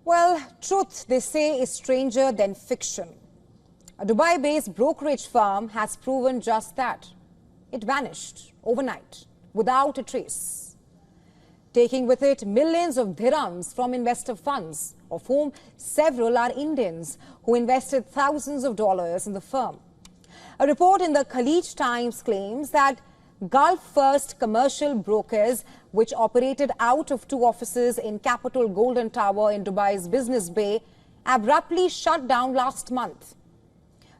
Well, truth, they say, is stranger than fiction. A Dubai-based brokerage firm has proven just that. It vanished overnight, without a trace, taking with it millions of dirhams from investor funds, of whom several are Indians who invested thousands of dollars in the firm. A report in the Khalij Times claims that Gulf First commercial brokers, which operated out of two offices in Capital Golden Tower in Dubai's Business Bay, abruptly shut down last month.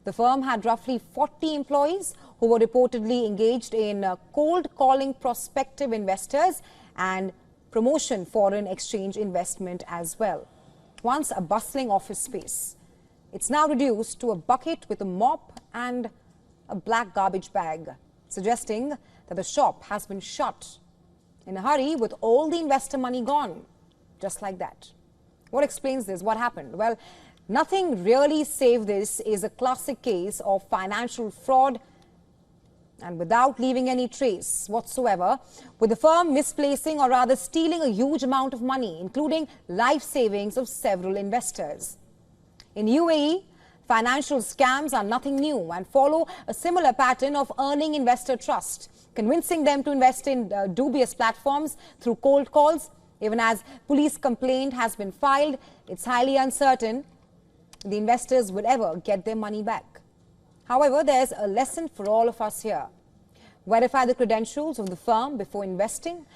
The firm had roughly 40 employees who were reportedly engaged in cold calling prospective investors and promotion foreign exchange investment as well. Once a bustling office space, it's now reduced to a bucket with a mop and a black garbage bag, suggesting that the shop has been shut in a hurry with all the investor money gone, just like that. What explains this? What happened? Well, nothing really save this is a classic case of financial fraud, and without leaving any trace whatsoever, with the firm misplacing or rather stealing a huge amount of money, including life savings of several investors. In UAE, financial scams are nothing new and follow a similar pattern of earning investor trust, convincing them to invest in dubious platforms through cold calls. Even as police complaint has been filed, it's highly uncertain the investors will ever get their money back. However, there's a lesson for all of us here. Verify the credentials of the firm before investing.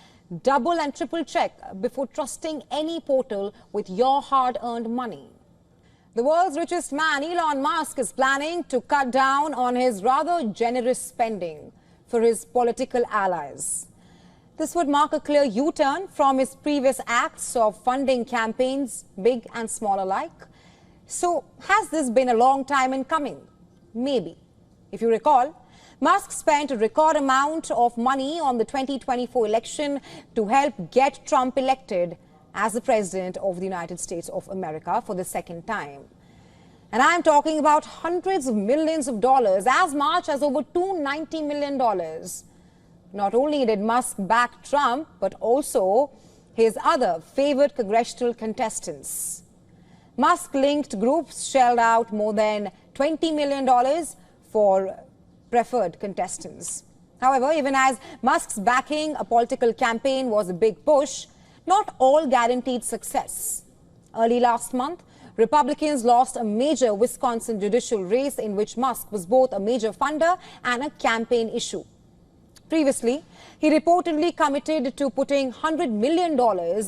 Double and triple check before trusting any portal with your hard-earned money. The world's richest man, Elon Musk, is planning to cut down on his rather generous spending for his political allies. This would mark a clear U-turn from his previous acts of funding campaigns, big and small alike. So, has this been a long time in coming? Maybe. If you recall, Musk spent a record amount of money on the 2024 election to help get Trump elected as the President of the United States of America for the second time. And I'm talking about hundreds of millions of dollars, as much as over $290 million. Not only did Musk back Trump, but also his other favored congressional contestants. Musk-linked groups shelled out more than $20 million for preferred contestants. However, even as Musk's backing a political campaign was a big push, not all guaranteed success. Early last month, Republicans lost a major Wisconsin judicial race in which Musk was both a major funder and a campaign issue. Previously, he reportedly committed to putting $100 million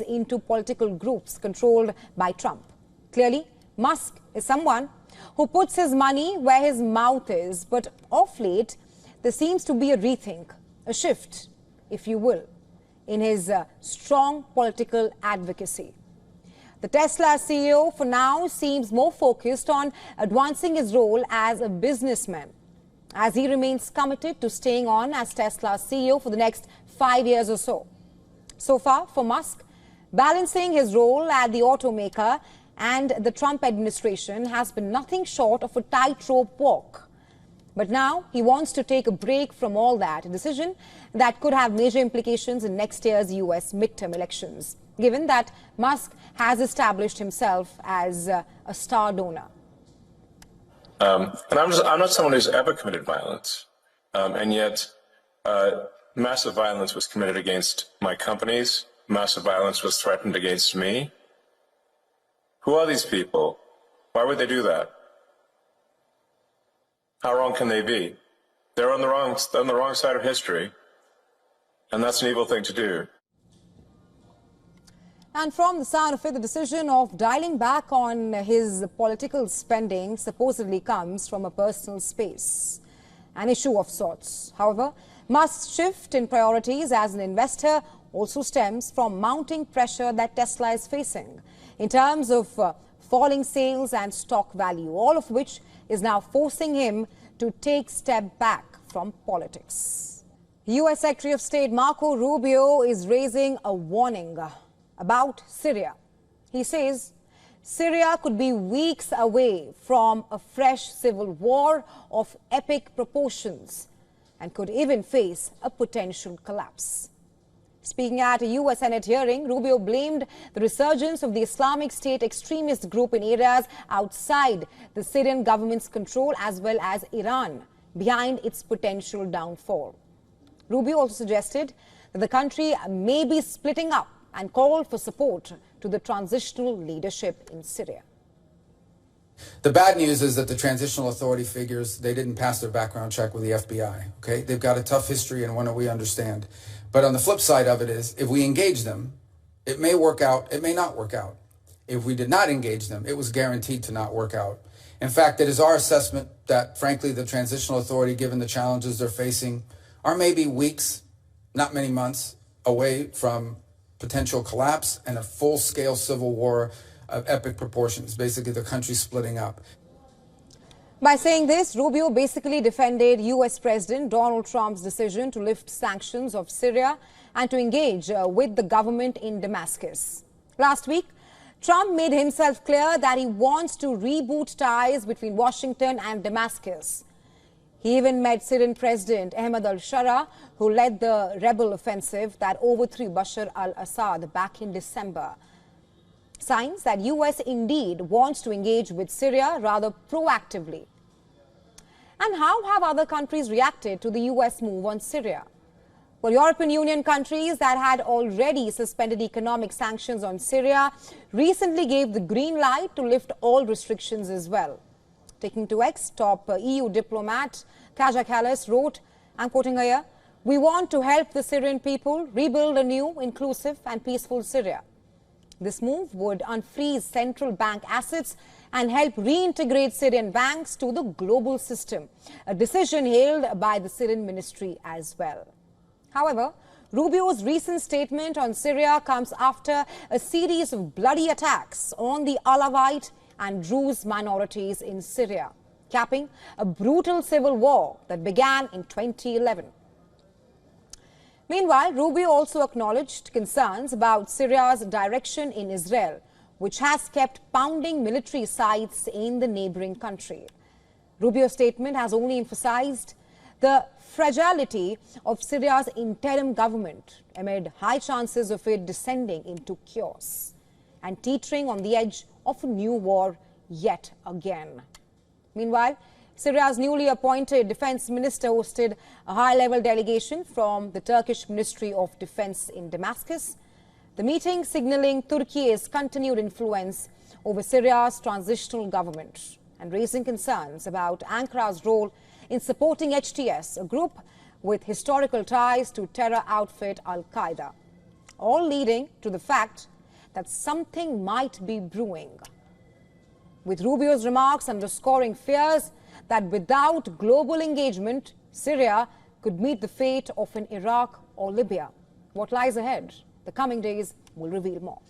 into political groups controlled by Trump. Clearly, Musk is someone who puts his money where his mouth is, but of late, there seems to be a rethink, a shift, if you will, in his strong political advocacy. The Tesla CEO for now seems more focused on advancing his role as a businessman, as he remains committed to staying on as Tesla's CEO for the next 5 years or so. So far, for Musk, balancing his role at the automaker and the Trump administration has been nothing short of a tightrope walk. But now he wants to take a break from all that, a decision that could have major implications in next year's US midterm elections, given that Musk has established himself as a star donor. And I'm not someone who's ever committed violence, and yet massive violence was committed against my companies, massive violence was threatened against me. Who are these people? Why would they do that? How wrong can they be? They're on the wrong side of history, and that's an evil thing to do. And from the sound of it, the decision of dialing back on his political spending supposedly comes from a personal space, an issue of sorts. However, Musk's shift in priorities as an investor also stems from mounting pressure that Tesla is facing in terms of falling sales and stock value, all of which is now forcing him to take a step back from politics. U.S. Secretary of State Marco Rubio is raising a warning about Syria. He says Syria could be weeks away from a fresh civil war of epic proportions and could even face a potential collapse. Speaking at a U.S. Senate hearing, Rubio blamed the resurgence of the Islamic State extremist group in areas outside the Syrian government's control as well as Iran behind its potential downfall. Rubio also suggested that the country may be splitting up and called for support to the transitional leadership in Syria. The bad news is that the transitional authority figures, they didn't pass their background check with the FBI, okay? They've got a tough history and one that we understand. But on the flip side of it is, if we engage them, it may work out, it may not work out. If we did not engage them, it was guaranteed to not work out. In fact, it is our assessment that, frankly, the transitional authority, given the challenges they're facing, are maybe weeks, not many months, away from potential collapse and a full-scale civil war of epic proportions, basically the country splitting up. By saying this, Rubio basically defended U.S. President Donald Trump's decision to lift sanctions of Syria and to engage with the government in Damascus. Last week, Trump made himself clear that he wants to reboot ties between Washington and Damascus. He even met Syrian President Ahmed al-Shara, who led the rebel offensive that overthrew Bashar al-Assad back in December. Signs that U.S. indeed wants to engage with Syria rather proactively. And how have other countries reacted to the U.S. move on Syria? Well, European Union countries that had already suspended economic sanctions on Syria recently gave the green light to lift all restrictions as well. Taking to X, top EU diplomat Kaja Kallas wrote, I'm quoting her here, "We want to help the Syrian people rebuild a new, inclusive and peaceful Syria. This move would unfreeze central bank assets and help reintegrate Syrian banks to the global system, a decision hailed by the Syrian ministry as well." However, Rubio's recent statement on Syria comes after a series of bloody attacks on the Alawite and Druze minorities in Syria, capping a brutal civil war that began in 2011. Meanwhile, Rubio also acknowledged concerns about Syria's direction in Israel, which has kept pounding military sites in the neighboring country. Rubio's statement has only emphasized the fragility of Syria's interim government amid high chances of it descending into chaos and teetering on the edge of a new war yet again. Meanwhile, Syria's newly appointed defense minister hosted a high-level delegation from the Turkish Ministry of Defense in Damascus. The meeting signaling Turkey's continued influence over Syria's transitional government and raising concerns about Ankara's role in supporting HTS, a group with historical ties to terror outfit Al-Qaeda, all leading to the fact that something might be brewing. With Rubio's remarks underscoring fears that without global engagement, Syria could meet the fate of an Iraq or Libya. What lies ahead? The coming days will reveal more.